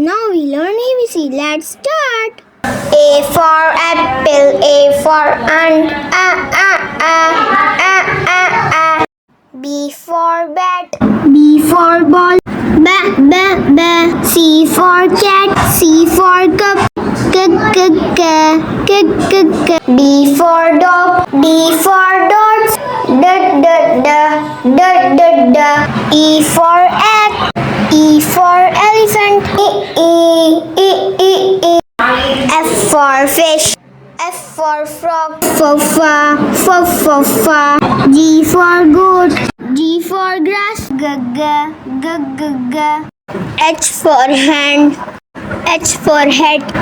Now we learn ABC. Let's start. A for apple, A for ant, a. B for bat, B for ball. B. C for cat. C for cup. C. D for dog, D for dots, d. E for egg, E for elephant, e. F for fish, F for frog, Fa. G for goat. G for grass. G. H for hand, H for head, h.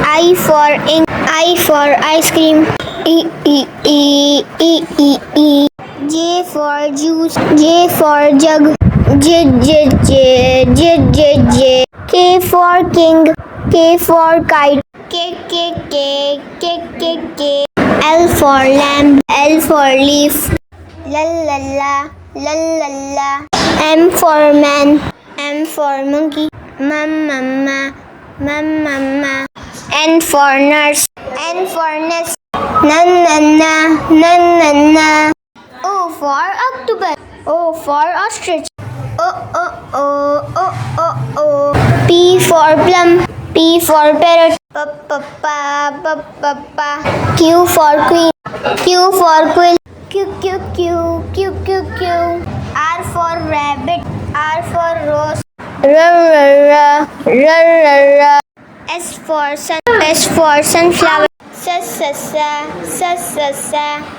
I for ink, I for ice cream, e. J for juice, J for jug, j. K for king, K for kite, k. L for lamb, L for leaf, la. M for man, M for monkey, mama. N for nurse, N for nest, na. O for octopus, O for ostrich, o. P for plum, P for parrot, pa. Q for queen, Q for quill, q. R for rabbit, R for rose, r. S for sun, S for sunflower, sa.